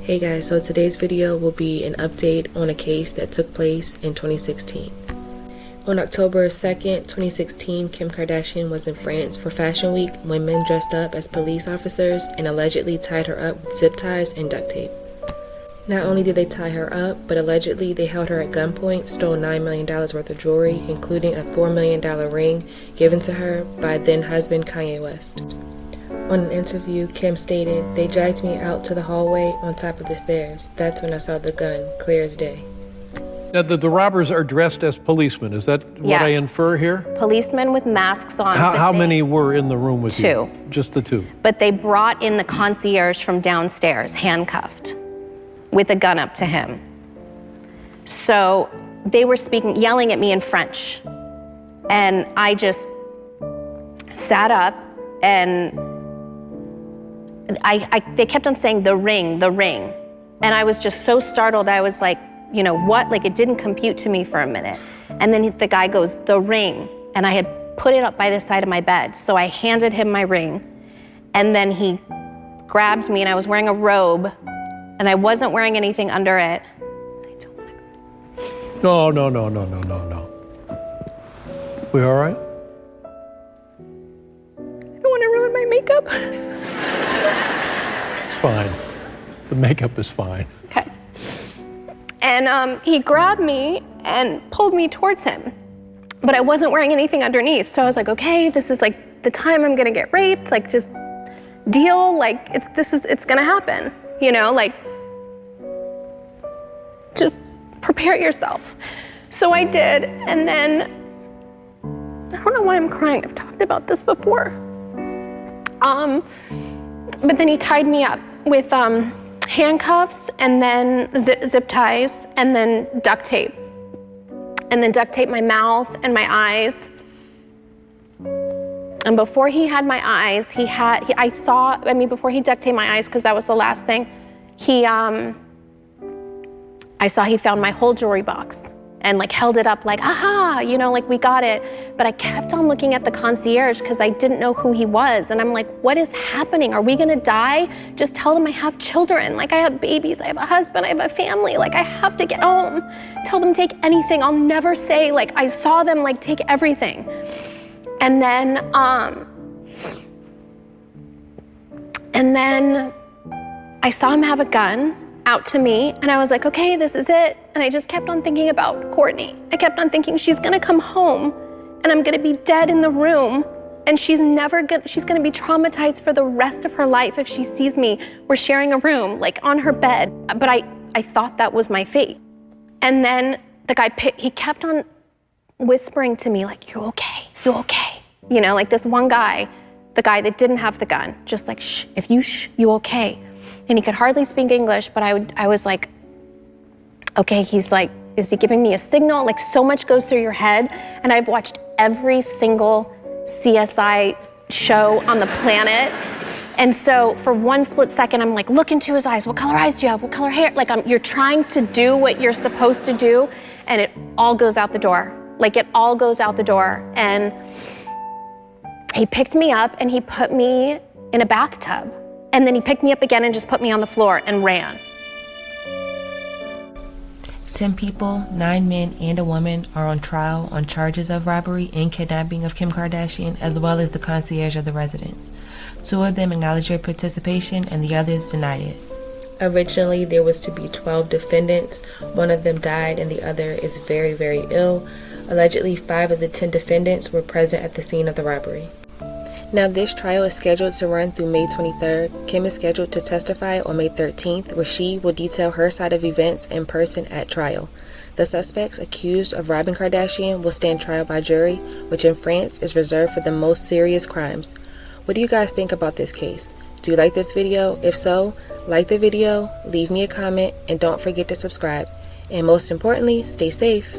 Hey guys, so today's video will be an update on a case that took place in 2016. On October 2nd, 2016, Kim Kardashian was in France for Fashion Week when men dressed up as police officers and allegedly tied her up with zip ties and duct tape. Not only did they tie her up, but allegedly they held her at gunpoint, stole $9 million worth of jewelry, including a $4 million ring given to her by then-husband Kanye West. On an interview, Kim stated, "They dragged me out to the hallway on top of the stairs. That's when I saw the gun, clear as day." Now, the robbers are dressed as policemen. Is that what I infer here? Policemen with masks on. How many were in the room with you? Two. Just the two? But they brought in the concierge from downstairs, handcuffed, with a gun up to him. So they were yelling at me in French. And I just sat up and they kept on saying, the ring. And I was just so startled. I was like, you know what? Like, it didn't compute to me for a minute. And then the guy goes, the ring. And I had put it up by the side of my bed. So I handed him my ring. And then he grabbed me, and I was wearing a robe, and I wasn't wearing anything under it. I don't want to go. No. We all right? I don't want to ruin my makeup. It's fine. The makeup is fine. Okay. And he grabbed me and pulled me towards him, but I wasn't wearing anything underneath. So I was like, okay, this is like the time I'm gonna get raped. Like, just deal. Like, it's gonna happen. You know, like, just prepare yourself. So I did, and then I don't know why I'm crying. I've talked about this before. But then he tied me up with handcuffs, and then zip ties, and then duct tape. And then duct tape my mouth and my eyes. And before he had my eyes, before he duct taped my eyes, because that was the last thing, I saw he found my whole jewelry box and like held it up like, aha, you know, like, we got it. But I kept on looking at the concierge because I didn't know who he was. And I'm like, what is happening? Are we gonna die? Just tell them I have children. Like, I have babies, I have a husband, I have a family. Like, I have to get home. Tell them take anything. I'll never say, like, I saw them, like, take everything. And then I saw him have a gun out to me, and I was like, okay, this is it. And I just kept on thinking about Courtney. I kept on thinking, she's gonna come home and I'm gonna be dead in the room, and she's gonna be traumatized for the rest of her life if she sees me. We're sharing a room, like, on her bed. But I thought that was my fate. And then the guy, he kept on whispering to me, like, you okay? You know, like, this one guy, the guy that didn't have the gun, just like, shh, if you shh, you okay? And he could hardly speak English, but I was like, okay, he's like, is he giving me a signal? Like, so much goes through your head. And I've watched every single CSI show on the planet. And so for one split second, I'm like, look into his eyes. What color eyes do you have? What color hair? Like, you're trying to do what you're supposed to do, and it all goes out the door. Like, it all goes out the door. And he picked me up and he put me in a bathtub. And then he picked me up again and just put me on the floor and ran. 10 people, 9 men and a woman, are on trial on charges of robbery and kidnapping of Kim Kardashian, as well as the concierge of the residence. 2 of them acknowledged their participation and the others denied it. Originally, there was to be 12 defendants. 1 of them died and the other is very, very ill. Allegedly, 5 of the 10 defendants were present at the scene of the robbery. Now, this trial is scheduled to run through May 23rd. Kim is scheduled to testify on May 13th, where she will detail her side of events in person at trial. The suspects accused of robbing Kardashian will stand trial by jury, which in France is reserved for the most serious crimes. What do you guys think about this case? Do you like this video? If so, like the video, leave me a comment, and don't forget to subscribe. And most importantly, stay safe.